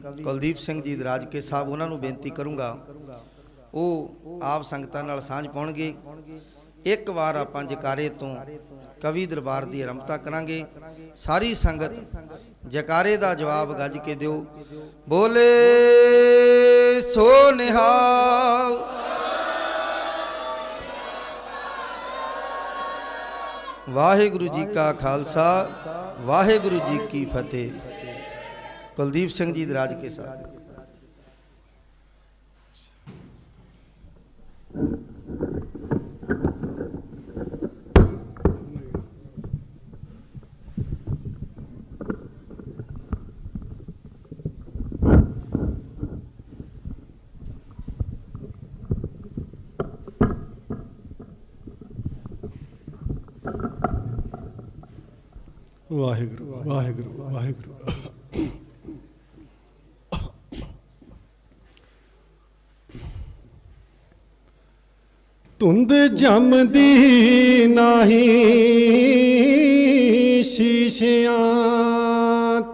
ਕੁਲਦੀਪ ਸਿੰਘ ਜੀ ਦਰਾਜ ਕੇ ਸਾਹਿਬ, ਉਹਨਾਂ ਨੂੰ ਬੇਨਤੀ ਕਰੂੰਗਾ ਉਹ ਆਪ ਸੰਗਤਾਂ ਨਾਲ ਸਾਂਝ ਪਾਉਣਗੇ। ਇੱਕ ਵਾਰ ਆਪਾਂ ਜਕਾਰੇ ਤੋਂ ਕਵੀ ਦਰਬਾਰ ਦੀ ਆਰੰਭਤਾ ਕਰਾਂਗੇ। ਸਾਰੀ ਸੰਗਤ ਜਕਾਰੇ ਦਾ ਜਵਾਬ ਗੱਜ ਕੇ ਦਿਓ। ਬੋਲੇ ਸੋ ਨਿਹਾਲ। ਵਾਹਿਗੁਰੂ ਜੀ ਕਾ ਖਾਲਸਾ, ਵਾਹਿਗੁਰੂ ਜੀ ਕੀ ਫਤਿਹ। ਕੁਲਦੀਪ ਸਿੰਘ ਜੀ ਦਰਾਜ ਕੇ ਸਾਹਿਬ। ਵਾਹਿਗੁਰੂ ਵਾਹਿਗੁਰੂ ਵਾਹਿਗੁਰੂ। ਧੁੰਦ ਜੰਮਦੀ ਨਹੀਂ ਸ਼ੀਸ਼ਿਆਂ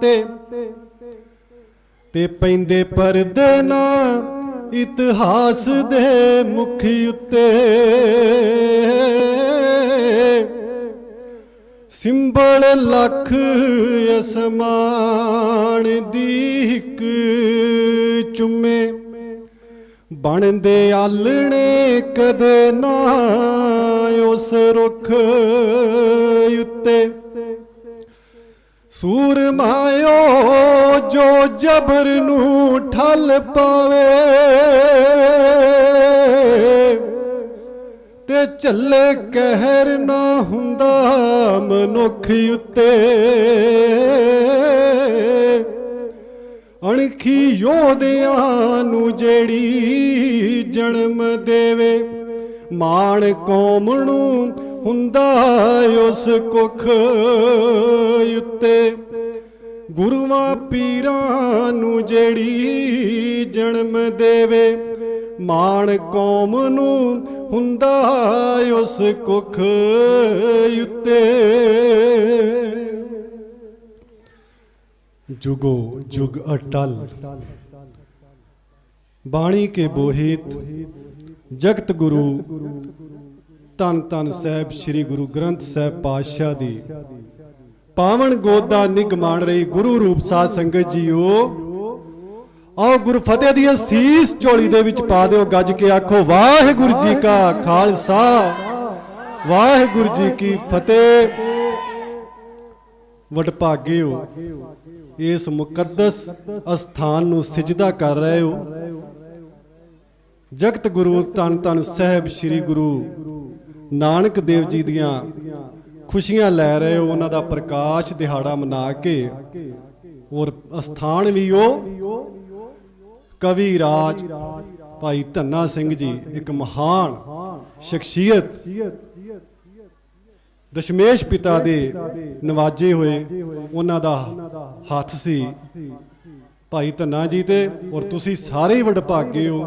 ਤੇ ਪੈਂਦੇ ਪਰਦੇ ਨਾ ਇਤਿਹਾਸ ਦੇ ਮੁਖ ਉੱਤੇ। ਸਿੰਬਲ ਲੱਖ ਅਸਮਾਨ ਦੀ ਇੱਕ ਚੁੰਮੇ, ਬਣਦੇ ਆਲਣੇ ਕਦੇ ਨਾ ਉਸ ਰੁੱਖ ਉੱਤੇ। ਸੂਰਮਾਇਓ ਜੋ ਜਬਰ ਨੂੰ ਠੱਲ ਪਾਵੇ ਤੇ ਚੱਲੇ ਕਹਿਰ ਨਾ ਹੁੰਦਾ ਮਨੁੱਖ ਉੱਤੇ। ਅਣਖੀ ਯੋਧਿਆਂ ਨੂੰ ਜਿਹੜੀ ਜਨਮ ਦੇਵੇ, ਮਾਣ ਕੌਮ ਨੂੰ ਹੁੰਦਾ ਉਸ ਕੁੱਖ ਉੱਤੇ। ਗੁਰੂਆਂ ਪੀਰਾਂ ਨੂੰ ਜਿਹੜੀ ਜਨਮ ਦੇਵੇ, ਮਾਣ ਕੌਮ ਨੂੰ ਹੁੰਦਾ ਉਸ ਕੁੱਖ ਉੱਤੇ। जुगो जुग अटल बाणी के बोहित जगत गुरु धन धन साहब श्री गुरु ग्रंथ साहब पातशाह दी पावन गोद दा निग मान रही गुरु रूप साध संगत जीओ, आओ गुरु फतेह दी असीस झोली दे विच पा दिओ। गज के आखो वाहिगुरू जी का खालसा, वाहिगुरू जी की फतेह। वडभागे हो इस मुकद्दस अस्थान नूं सिजदा कर रहे हो। जगत गुरु धन धन साहब श्री गुरु नानक देव जी दियां खुशियां लै रहे हो, उन्हां दा प्रकाश दिहाड़ा मना के। और अस्थान भी हो कवि राज भाई धन्ना सिंह जी, एक महान शख्सियत, दशमेश पिता दे नवाजे हुए उन्हां दा हथ सी भाई धन्ना जी ते। और तुसी सारे ही वडभागे हो,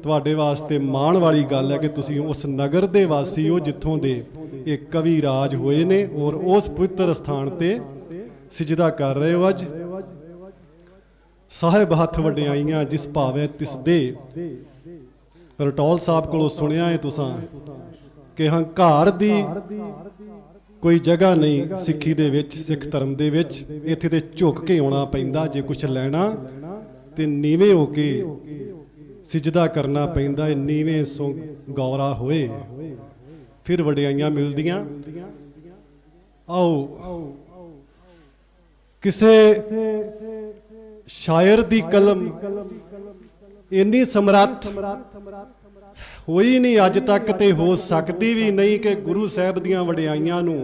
तुहाडे वास्ते माण वाली गल है कि तुसी उस नगर दे वासी हो जिथों दे एक कवि राज होए ने और उस पवित्र स्थान ते सिजदा कर रहे हो। अज साहिब हथ वड्याइयां जिस भावे तिस दे। रटौल साहब कोलों सुनिया है तुसां कि हंकार दी कोई जगह नहीं सिक्खी दे विच, सिख धर्म दे विच। इत्थे ते झुक के आउणा पैंदा, जे कुछ लैना ते नीवें हो के सिजदा करना पैंदा। नीवें सो गौरा होए फिर वड्याइयां मिलदियां। आओ किसे शायर दी कलम इन्नी समर्थ होई नहीं अज तक, ते हो सकती भी नहीं कि गुरु साहब दियां वड्याइयां नूं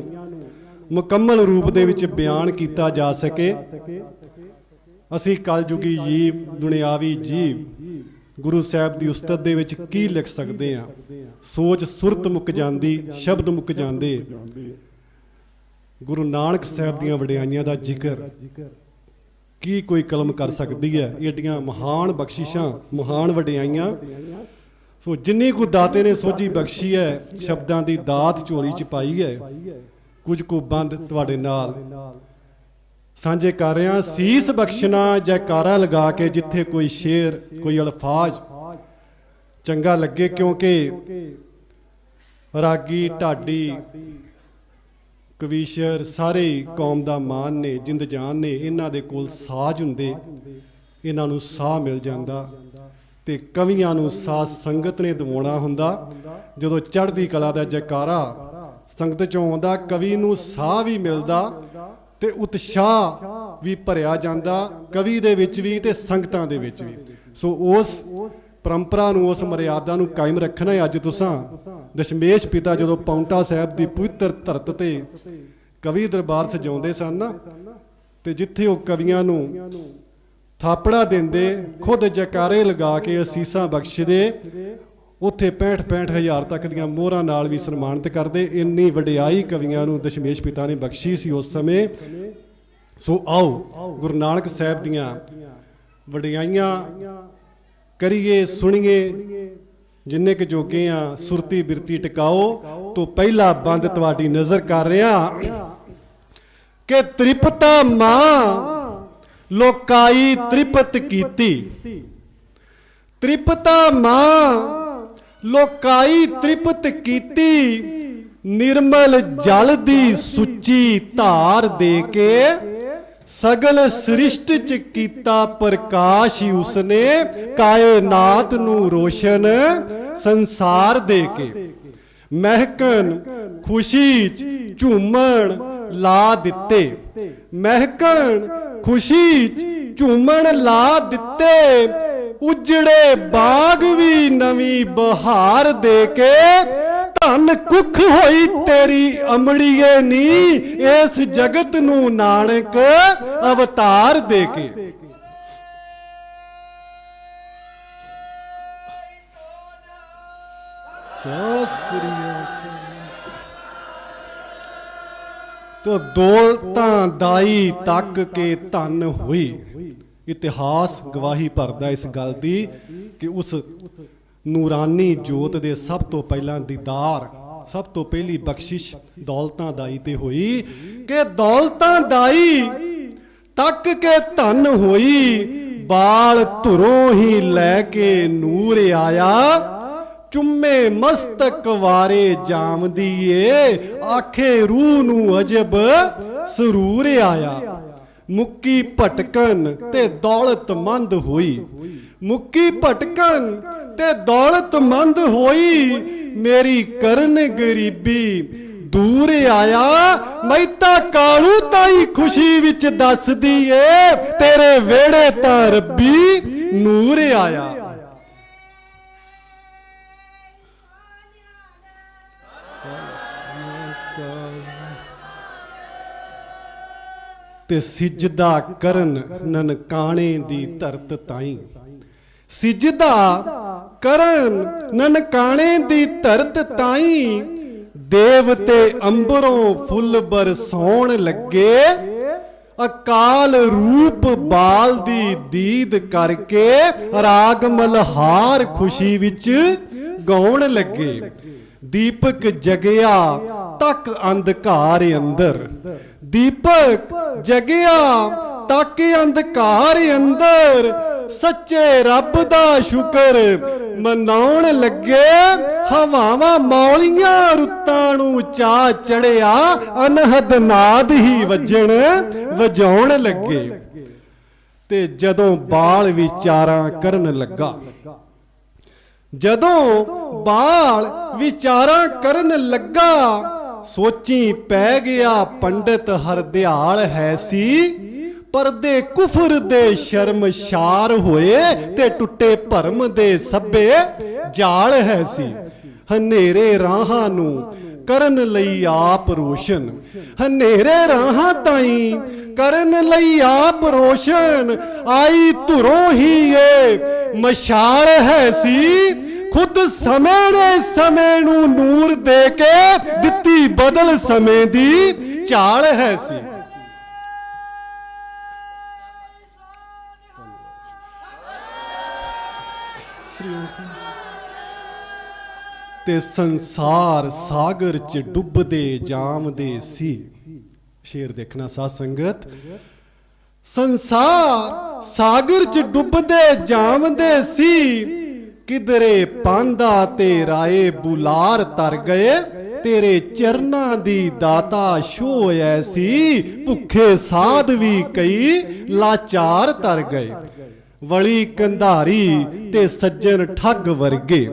मुकम्मल रूप दे विच बयान किया जा सके। असीं कलयुगी जीव, दुनियावी जीव गुरु साहब दी उस्तत दे विच की लिख सकते हैं। सोच सुरत मुक जांदी, शब्द मुक जांदे। गुरु नानक साहब दियां वड्याइयां दा जिक्र की कोई कलम कर सकती है। एडियां महान बख्शिशां, महान वड्याइयां। सो जिन्नी को दाते ने सोझी बख्शी है, शब्दां दी दात झोली च पाई है। कुछ को बंद तुहाडे नाल ਸਾਂਝੇ ਕਰ ਰਹੇ ਹਾਂ। ਸੀਸ ਬਖਸ਼ਣਾ ਜੈਕਾਰਾ ਲਗਾ ਕੇ, ਜਿੱਥੇ ਕੋਈ ਸ਼ੇਰ ਕੋਈ ਅਲਫਾਜ਼ ਚੰਗਾ ਲੱਗੇ, ਕਿਉਂਕਿ ਰਾਗੀ ਢਾਡੀ ਕਵੀਸ਼ਰ ਸਾਰੇ ਕੌਮ ਦਾ ਮਾਨ ਨੇ, ਜਿੰਦ ਜਾਨ ਨੇ। ਇਹਨਾਂ ਦੇ ਕੋਲ ਸਾਜ਼ ਹੁੰਦੇ, ਇਹਨਾਂ ਨੂੰ ਸਾਹ ਮਿਲ ਜਾਂਦਾ। ਤੇ ਕਵੀਆਂ ਨੂੰ ਸਾਧ ਸੰਗਤ ਨੇ ਦਿਵਾਉਣਾ ਹੁੰਦਾ। ਜਦੋਂ ਚੜ੍ਹਦੀ ਕਲਾ ਦਾ ਜੈਕਾਰਾ ਸੰਗਤ ਚੋਂ ਆਉਂਦਾ, ਕਵੀ ਨੂੰ ਸਾਹ ਵੀ ਮਿਲਦਾ ਤੇ ਉਤਸ਼ਾਹ ਵੀ ਭਰਿਆ ਜਾਂਦਾ, ਕਵੀ ਦੇ ਵਿੱਚ ਵੀ ਤੇ ਸੰਗਤਾਂ ਦੇ ਵਿੱਚ ਵੀ। ਸੋ ਉਸ ਪਰੰਪਰਾ ਨੂੰ, ਉਸ ਮਰਿਆਦਾ ਨੂੰ ਕਾਇਮ ਰੱਖਣਾ ਹੈ। ਅੱਜ ਤੁਸਾਂ ਦਸ਼ਮੇਸ਼ ਪਿਤਾ ਜਦੋਂ ਪਾਉਂਟਾ ਸਾਹਿਬ ਦੀ ਪਵਿੱਤਰ ਧਰਤ ਤੇ ਕਵੀ ਦਰਬਾਰ ਸਜਾਉਂਦੇ ਸਨ ਨਾ, ਤੇ ਜਿੱਥੇ ਉਹ ਕਵੀਆਂ ਨੂੰ ਥਾਪੜਾ ਦਿੰਦੇ, ਖੁਦ ਜੈਕਾਰੇ ਲਗਾ ਕੇ ਅਸੀਸਾਂ ਬਖਸ਼ਦੇ, ਉੱਥੇ 65 ਹਜ਼ਾਰ ਤੱਕ ਦੀਆਂ ਮੋਹਰਾਂ ਨਾਲ ਵੀ ਸਨਮਾਨਿਤ ਕਰਦੇ। ਇੰਨੀ ਵਡਿਆਈ ਕਵੀਆਂ ਨੂੰ ਦਸ਼ਮੇਸ਼ ਪਿਤਾ ਨੇ ਬਖਸ਼ੀ ਸੀ ਉਸ ਸਮੇਂ। ਸੋ ਆਓ ਗੁਰੂ ਨਾਨਕ ਸਾਹਿਬ ਦੀਆਂ ਵਡਿਆਈਆਂ ਕਰੀਏ, ਸੁਣੀਏ, ਜਿੰਨੇ ਕੁ ਜੋਗੇ ਆ। ਸੁਰਤੀ ਬਿਰਤੀ ਟਿਕਾਓ ਤੋਂ ਪਹਿਲਾ ਬੰਦ ਤੁਹਾਡੀ ਨਜ਼ਰ ਕਰ ਰਿਹਾ ਕਿ ਤ੍ਰਿਪਤਾ ਮਾਂ ਲੋਕਾਈ ਤ੍ਰਿਪਤ ਕੀਤੀ। ਤ੍ਰਿਪਤਾ ਮਾਂ ਲੋਕਾਈ ਤ੍ਰਿਪਤ ਕੀਤੀ, ਨਿਰਮਲ ਜਲ ਦੀ ਸੁੱਚੀ ਧਾਰ ਦੇ ਕੇ ਸਗਲ ਸ੍ਰਿਸ਼ਟ ਚ ਕੀਤਾ ਪ੍ਰਕਾਸ਼ ਹੀ ਉਸਨੇ, ਕਾਇਨਾਤ ਨੂੰ ਰੋਸ਼ਨ ਸੰਸਾਰ ਦੇ ਕੇ। ਮਹਿਕਨ ਖੁਸ਼ੀ ਚ ਝੂਮਣ ਲਾ ਦਿੱਤੇ, ਮਹਿਕਨ ਖੁਸ਼ੀ ਚ ਝੂਮਣ ਲਾ ਦਿੱਤੇ, ਉਜੜੇ ਬਾਗ ਵੀ ਨਵੀਂ ਬਹਾਰ ਦੇ ਕੇ। ਧਨ ਕੁੱਖ ਹੋਈ ਤੇਰੀ ਅਮੜੀਏ ਨੀ, ਇਸ ਜਗਤ ਨੂੰ ਨਾਨਕ ਅਵਤਾਰ ਦੇ ਕੇ। ਤੋ ਦੌਲਤਾਂ ਦਾਈ ਤੱਕ ਕੇ ਧਨ ਹੋਈ। ਇਤਿਹਾਸ ਗਵਾਹੀ ਭਰਦਾ ਇਸ ਗੱਲ ਦੀ ਕਿ ਉਸ ਨੂਰਾਨੀ ਜੋਤ ਦੇ ਸਭ ਤੋਂ ਪਹਿਲਾਂ ਦੀਦਾਰ, ਸਭ ਤੋਂ ਪਹਿਲੀ ਬਖਸ਼ਿਸ਼ ਦੌਲਤਾਂ ਦਾਈ ਤੇ ਹੋਈ ਕਿ ਦੌਲਤਾਂ ਦਾਈ ਤੱਕ ਕੇ ਧਨ ਹੋਈ। ਬਾਲ ਧੁਰੋਂ ਹੀ ਲੈ ਕੇ ਨੂਰ ਆਇਆ, ਚੁੰਮੇ ਮਸਤਕ ਵਾਰੇ ਜਾਮਦੀ ਏ, ਆਖੇ ਰੂਹ ਨੂੰ ਅਜਬ ਸਰੂਰ ਆਇਆ। ਮੁੱਕੀ ਭਟਕਣ ਤੇ ਦੌਲਤਮੰਦ ਹੋਈ, ਮੁੱਕੀ ਭਟਕਣ ਤੇ ਦੌਲਤਮੰਦ ਹੋਈ, ਮੇਰੀ ਕਰਨ ਗਰੀਬੀ ਦੂਰ ਆਇਆ। ਮੈਤਾ ਕਾਲੂ ਤਾਈ ਖੁਸ਼ੀ ਵਿੱਚ ਦੱਸਦੀ ਏ, ਤੇਰੇ ਵਿਹੜੇ ਤਾਂ ਰੱਬੀ ਨੂਰ ਆਇਆ। ਤੇ ਸਿਜਦਾ ਕਰਨ ਨਨਕਾਣੇ ਦੀ ਧਰਤ ਤਾਈ, ਸਿਜਦਾ ਕਰਨ ਨਨਕਾਣੇ ਦੀ ਧਰਤ ਤਾਈ, ਦੇਵਤੇ ਅੰਬਰੋਂ ਫੁੱਲ ਬਰਸਾਉਣ ਲੱਗੇ, ਅਕਾਲ ਰੂਪ ਬਾਲ ਦੀ ਦੀਦ ਕਰਕੇ, ਰਾਗ ਮਲਹਾਰ ਖੁਸ਼ੀ ਵਿੱਚ ਗਾਉਣ ਲੱਗੇ। ਦੀਪਕ ਜਗਿਆ ਤੱਕ ਅੰਧਕਾਰ ਅੰਦਰ, ਦੀਪਕ ਜਗਿਆ ਤੱਕ ਅੰਧਕਾਰ ਅੰਦਰ, ਸੱਚੇ ਰੱਬ ਦਾ ਸ਼ੁਕਰ ਮਨਾਉਣ ਲੱਗੇ। ਹਵਾਵਾਂ ਮੌਲੀਆਂ ਰੁੱਤਾਂ ਨੂੰ ਚਾ ਚੜਿਆ, ਅਨਹਦ ਨਾਦ ਹੀ ਵਜਾਉਣ ਲੱਗੇ। ਤੇ ਜਦੋਂ ਬਾਲ ਵਿਚਾਰਾਂ ਕਰਨ ਲੱਗਾ, ਜਦੋਂ ਬਾਲ ਵਿਚਾਰਾਂ ਕਰਨ ਲੱਗਾ, ਸੋਚੀ ਪੈ ਗਿਆ ਪੰਡਿਤ ਹਰਦਿਆਲ ਹੈ ਸੀ, ਪਰਦੇ ਕੁਫਰ ਦੇ ਸ਼ਰਮਸ਼ਾਰ ਹੋਏ, ਤੇ ਟੁੱਟੇ ਭਰਮ ਦੇ ਸੱਬੇ ਜਾਲ ਹੈ ਸੀ। ਹਨੇਰੇ ਰਾਹਾਂ ਨੂੰ ਕਰਨ ਲਈ ਆਪ ਰੋਸ਼ਨ, ਹਨੇਰੇ ਰਾਹਾਂ ਤਾਈ ਕਰਨ ਲਈ ਆਪ ਰੋਸ਼ਨ, ਆਈ ਧੁਰੋਂ ਹੀ ਏ ਮਸ਼ਾਲ ਹੈ ਸੀ, ਖੁਦ ਸਮੇਂ ਨੇ ਸਮੇਂ ਨੂੰ ਨੂਰ ਦੇ ਕੇ ਦਿੱਤੀ ਬਦਲ ਸਮੇਂ ਦੀ ਝਾਲ ਹੈ ਸੀ। ਤੇ ਸੰਸਾਰ ਸਾਗਰ ਚ ਡੁੱਬਦੇ ਜਾਮਦੇ ਸੀ। ਸ਼ੇਰ ਦੇਖਣਾ ਸਾਧ ਸੰਗਤ, ਸੰਸਾਰ ਸਾਗਰ ਚ ਡੁੱਬਦੇ ਜਾਮਦੇ ਸੀ, ਕਿਧਰੇ ਪਾਂਦਾ ਤੇ ਰਾਏ ਬੁਲਾਰ ਤਰ ਗਏ, ਤੇਰੇ ਚਰਨਾਂ ਦੀ ਦਾਤਾ ਛੋਹ ਐਸੀ, ਭੁੱਖੇ ਸਾਧ ਵੀ ਕਈ ਲਾਚਾਰ ਤਰ ਗਏ। ਵਲੀ ਕੰਧਾਰੀ ਤੇ ਸੱਜਣ ਠੱਗ ਵਰਗੇ,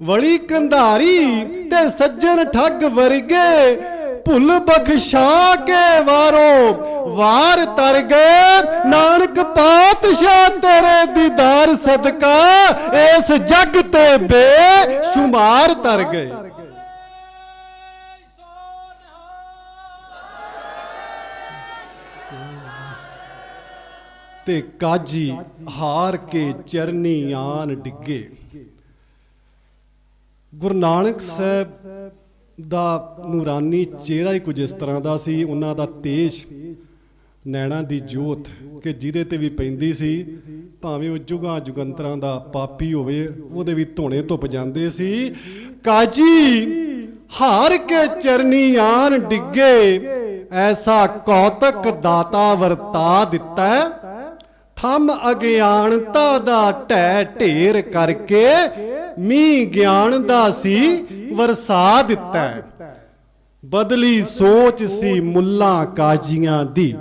ਵਲੀ ਕੰਧਾਰੀ ਤੇ ਸੱਜਣ ਠੱਗ ਵਰਗੇ, ਭੁੱਲ ਬਖਸ਼ਾ ਕੇ ਵਾਰੋ ਵਾਰ ਤਰ ਗਏ। ਨਾਨਕ ਪਾਤਸ਼ਾਹ ਤੇਰੇ ਦੀਦਾਰ ਸਦਕਾ ਇਸ ਜੱਗ ਤੇ ਬੇਸ਼ੁਮਾਰ ਤਰ ਗਏ। ਤੇ ਕਾਜੀ ਹਾਰ ਕੇ ਚਰਨੀ ਆਨ ਡਿੱਗੇ। ਗੁਰੂ ਨਾਨਕ ਸਾਹਿਬ ਦਾ ਨੂਰਾਨੀ ਚਿਹਰਾ ਹੀ ਕੁਝ ਇਸ ਤਰ੍ਹਾਂ ਦਾ ਸੀ, ਉਹਨਾਂ ਦਾ ਤੇਜ ਨੈਣਾ ਦੀ ਜੋਤ ਕਿ ਜਿਹਦੇ ਤੇ ਵੀ ਪੈਂਦੀ ਸੀ, ਭਾਵੇਂ ਉਹ ਜੁਗਾਂ ਜੁਗੰਤਰਾਂ ਦਾ ਪਾਪੀ ਹੋਵੇ, ਉਹਦੇ ਵੀ ਧੋਣੇ ਧੁੱਪ ਜਾਂਦੇ ਸੀ। ਕਾਜੀ ਹਾਰ ਕੇ ਚਰਨੀ ਆਨ ਡਿੱਗੇ, ਐਸਾ ਕੌਤਕ ਦਾਤਾ ਵਰਤਾ ਦਿੱਤਾ, ਥੰਮ ਅਗਿਆਨਤਾ ਦਾ ਢਹਿ ਢੇਰ ਕਰਕੇ, ਮੀਂਹ ਗਿਆਨ ਦਾ ਸੀ ਵਰਸਾ ਦਿੱਤਾ। ਬਦਲੀ ਸੋਚ ਸੀ ਮੁੱਲਾ ਕਾਜੀਆਂ ਦੀ,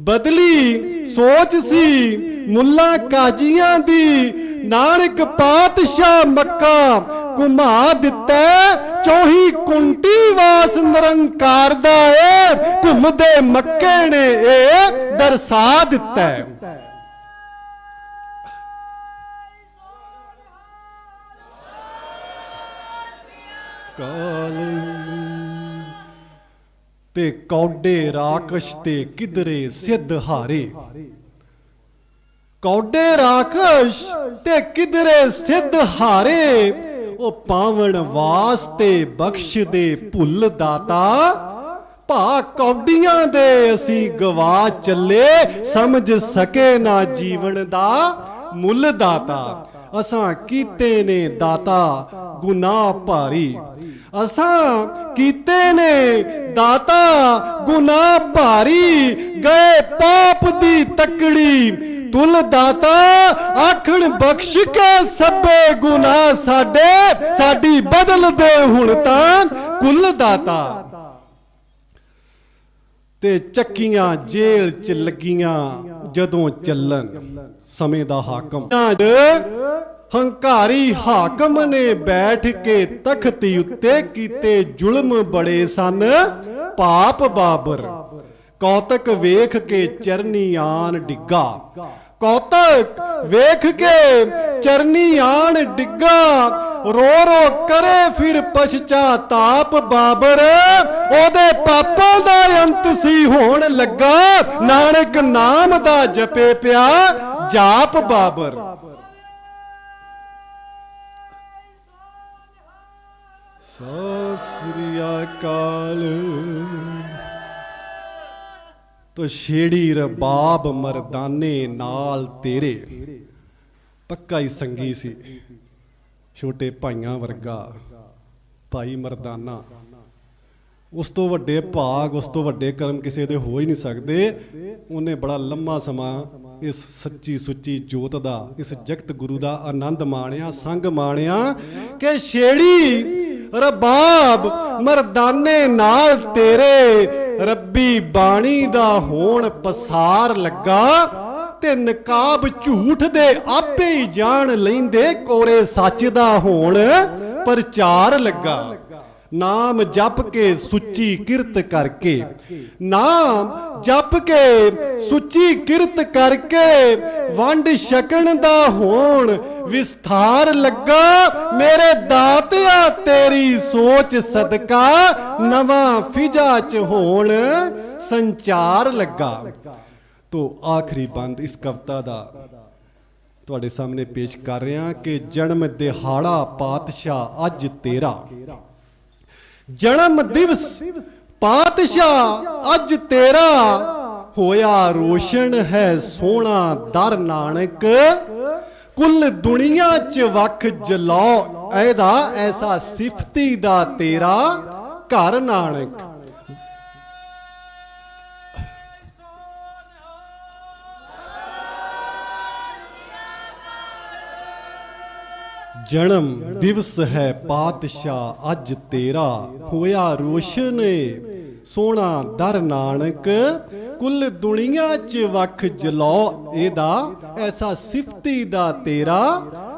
ਬਦਲੀ ਸੋਚ ਸੀ ਮੁੱਲਾ ਕਾਜੀਆਂ ਦੀ, ਨਾਨਕ ਪਾਤਸ਼ਾਹ ਮੱਕਾ ਘੁਮਾ ਦਿੱਤਾ। ਚੌਹੀ ਕੁੰਟੀ ਵਾਸ ਨਿਰੰਕਾਰ ਦਾ ਏ, ਘੁੰਮਦੇ ਮੱਕੇ ਨੇ ਇਹ ਦਰਸਾ ਦਿੱਤਾ। ਕਾਲ ਤੇ ਕੌਡੇ ਰਾਕਸ਼ ਤੇ ਕਿਧਰੇ ਸਿੱਧ ਹਾਰੇ, ਕੌਡੇ ਰਾਕਸ਼ ਤੇ ਕਿਧਰੇ ਸਿੱਧ ਹਾਰੇ, ਉਹ ਪਾਵਨ ਵਾਸਤੇ ਬਖਸ਼ ਦੇ ਭੁੱਲ ਦਾਤਾ, ਭਾ ਕੌਡੀਆਂ ਦੇ ਅਸੀਂ ਗਵਾ ਚੱਲੇ, ਸਮਝ ਸਕੇ ਨਾ ਜੀਵਨ ਦਾ ਮੁੱਲ ਦਾਤਾ। ਅਸਾਂ ਕੀਤੇ ਨੇ ਦਾਤਾ ਗੁਨਾਹ ਭਾਰੀ, ਅਸਾਂ ਕੀਤੇ ਨੇ ਦਾਤਾ ਗੁਨਾਹ ਭਾਰੀ, ਗਏ ਪਾਪ ਦੀ ਤਕੜੀ ਤੁਲ ਦਾਤਾ, ਆਖਣ ਬਖਸ਼ ਕੇ ਸਭੇ ਗੁਨਾਹ ਸਾਡੇ, ਸਾਡੀ ਬਦਲ ਦੇ ਹੁਣ ਤਾਂ ਕੁੱਲ ਦਾਤਾ। ਤੇ ਚੱਕੀਆਂ ਜੇਲ੍ਹ ਚ ਲੱਗੀਆਂ ਜਦੋਂ ਚੱਲਣ, ਸਮੇਂ ਦਾ ਹਾਕਮ ਹੰਕਾਰੀ ਹਾਕਮ ਨੇ ਬੈਠ ਕੇ ਤਖਤੀ ਉੱਤੇ, ਕੀਤੇ ਜ਼ੁਲਮ ਬੜੇ ਸਨ ਪਾਪ ਬਾਬਰ। ਕੌਤਕ ਵੇਖ ਕੇ ਚਰਨੀ ਆਨ ਡਿੱਗਾ, ਕੌਤਕ ਵੇਖ ਕੇ ਚਰਨੀ ਆਨ ਡਿੱਗਾ, ਰੋ ਰੋ ਕਰੇ ਫਿਰ ਪਛਤਾਪ ਬਾਬਰ, ਉਹਦੇ ਪਾਪਾਂ ਦਾ ਅੰਤ ਸੀ ਹੋਣ ਲੱਗਾ, ਨਾਨਕ ਨਾਮ ਦਾ ਜਪੇ ਪਿਆ ਜਾਪ ਬਾਬਰ। ਸਤਿ ਸ੍ਰੀ ਅਕਾਲ। ਤੋ ਛੇੜੀ ਰਬਾਬ ਮਰਦਾਨੇ ਨਾਲ ਤੇਰੇ, ਪੱਕਾ ਹੀ ਸੰਗੀ ਸੀ, ਛੋਟੇ ਭਾਈਆਂ ਵਰਗਾ ਭਾਈ ਮਰਦਾਨਾ। ਉਸ ਤੋਂ ਵੱਡੇ ਭਾਗ, ਉਸ ਤੋਂ ਵੱਡੇ ਕਰਮ ਕਿਸੇ ਦੇ ਹੋ ਹੀ ਨਹੀਂ ਸਕਦੇ। ਉਹਨੇ ਬੜਾ ਲੰਮਾ ਸਮਾਂ ਇਸ ਸੱਚੀ ਸੁੱਚੀ ਜੋਤ ਦਾ, ਇਸ ਜਗਤ ਗੁਰੂ ਦਾ ਆਨੰਦ ਮਾਣਿਆ, ਸੰਗ ਮਾਣਿਆ, ਕਿ ਛੇੜੀ ਰਬਾਬ ਮਰਦਾਨੇ ਨਾਲ ਤੇਰੇ, ਰੱਬੀ ਬਾਣੀ ਦਾ ਹੋਣ ਪਸਾਰ ਲੱਗਾ, ਤੇ ਨਕਾਬ ਝੂਠ ਦੇ ਆਪੇ ਹੀ ਜਾਣ ਲੈਂਦੇ, ਕੋਰੇ ਸੱਚ ਦਾ ਹੋਣ ਪ੍ਰਚਾਰ ਲੱਗਾ। ਨਾਮ ਜਪ ਕੇ ਸੁੱਚੀ ਕਿਰਤ ਕਰਕੇ, ਨਾਮ ਜਪ ਕੇ ਸੁੱਚੀ ਕਿਰਤ ਕਰਕੇ, ਵੰਡ ਛਕਣ ਦਾ ਹੋਣ ਵਿਸਥਾਰ ਲੱਗਾ। ਮੇਰੇ ਦਾਤਿਆ ਤੇਰੀ ਸੋਚ ਸਦਕਾ, ਨਵਾਂ ਫਿਜਾ ਚ ਹੋਣ ਸੰਚਾਰ ਲੱਗਾ। ਤੋ ਆਖਰੀ ਬੰਦ ਇਸ ਕਵਿਤਾ ਦਾ ਤੁਹਾਡੇ ਸਾਹਮਣੇ ਪੇਸ਼ ਕਰ ਰਿਹਾ ਕਿ ਜਨਮ ਦਿਹਾੜਾ ਪਾਤਸ਼ਾਹ ਅੱਜ ਤੇਰਾ, ਜਨਮ ਦਿਵਸ ਪਾਤਸ਼ਾਹ ਅੱਜ ਤੇਰਾ, ਹੋਇਆ ਰੋਸ਼ਨ ਹੈ ਸੋਹਣਾ ਦਰ ਨਾਨਕ, ਕੁੱਲ ਦੁਨੀਆ ਚ ਵਖ ਜਲਾਓ ਐਦਾ, ਐਸਾ ਸਿਫਤੀ ਦਾ ਤੇਰਾ ਘਰ ਨਾਨਕ। ਜਨਮ ਦਿਵਸ ਹੈ ਪਾਤਸ਼ਾਹ ਅੱਜ ਤੇਰਾ, ਹੋਇਆ ਰੋਸ਼ਨ ਸੋਹਣਾ ਦਰ ਨਾਨਕ, ਕੁੱਲ ਦੁਨੀਆ ਚ ਵਖ ਜਲੋ ਇਹਦਾ, ਐਸਾ ਸਿਫਤੀ ਦਾ ਤੇਰਾ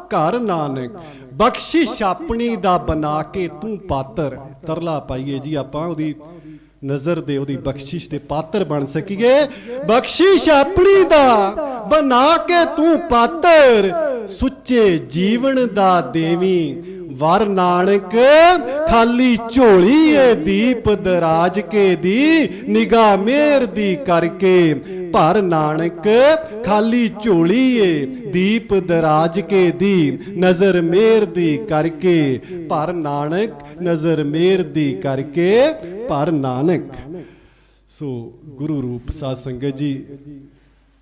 ਘਰ ਨਾਨਕ। ਬਖਸ਼ਿਸ਼ ਆਪਣੀ ਦਾ ਬਣਾ ਕੇ ਤੂੰ ਪਾਤਰ, ਤਰਲਾ ਪਾਈਏ ਜੀ ਆਪਾਂ ਉਹਦੀ ਨਜ਼ਰ ਦੇ, ਉਹਦੀ ਬਖਸ਼ਿਸ਼ ਦੇ ਪਾਤਰ ਬਣ ਸਕੀਏ। ਬਖਸ਼ਿਸ਼ ਆਪਣੀ ਦਾ ਬਣਾ ਕੇ ਤੂੰ ਪਾਤਰ, ਸੁੱਚੇ ਜੀਵਨ ਦਾ ਦੇਵੀ ਵਰ ਨਾਨਕ। ਖਾਲੀ ਝੋਲੀ ਏ ਦੀਪ ਦਰਾਜ ਕੇ ਦੀ, ਨਿਗਾਹ ਮੇਰ ਦੀ ਕਰਕੇ ਭਰ ਨਾਨਕ। ਖਾਲੀ ਝੋਲੀ ਏ ਦੀਪ ਦਰਾਜ ਕੇ ਦੀ, ਨਜ਼ਰ ਮੇਰ ਦੀ ਕਰਕੇ ਭਰ ਨਾਨਕ। ਨਜ਼ਰ ਮੇਰ ਦੀ ਕਰਕੇ ਭਰ ਨਾਨਕ। ਸੋ ਗੁਰੂ ਰੂਪ ਸਾਧ ਸੰਗਤ ਜੀ,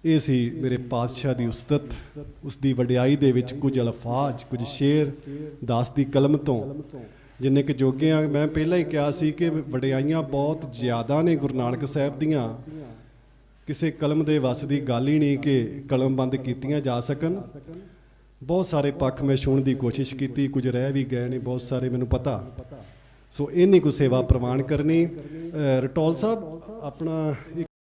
ਇਹ ਸੀ ਮੇਰੇ ਪਾਤਸ਼ਾਹ ਦੀ ਉਸਤਤ, ਉਸ ਦੀ ਵਡਿਆਈ ਦੇ ਵਿੱਚ ਕੁਝ ਅਲਫਾਜ਼, ਕੁਝ ਸ਼ੇਰ ਦਾਸ ਦੀ ਕਲਮ ਤੋਂ ਜਿੰਨੇ ਕੁ ਜੋਗੇ ਆ। ਮੈਂ ਪਹਿਲਾਂ ਹੀ ਕਿਹਾ ਸੀ ਕਿ ਵਡਿਆਈਆਂ ਬਹੁਤ ਜ਼ਿਆਦਾ ਨੇ ਗੁਰੂ ਨਾਨਕ ਸਾਹਿਬ ਦੀਆਂ, ਕਿਸੇ ਕਲਮ ਦੇ ਵੱਸ ਦੀ ਗੱਲ ਹੀ ਨਹੀਂ ਕਿ ਕਲਮਬੰਦ ਕੀਤੀਆਂ ਜਾ ਸਕਣ। ਬਹੁਤ ਸਾਰੇ ਪੱਖ ਮੈਂ ਸੁਣਨ ਦੀ ਕੋਸ਼ਿਸ਼ ਕੀਤੀ, ਕੁਝ ਰਹਿ ਵੀ ਗਏ ਨੇ ਬਹੁਤ ਸਾਰੇ, ਮੈਨੂੰ ਪਤਾ। ਸੋ ਇੰਨੀ ਕੁ ਸੇਵਾ ਪ੍ਰਵਾਨ ਕਰਨੀ। ਰਟੌਲ ਸਾਹਿਬ ਆਪਣਾ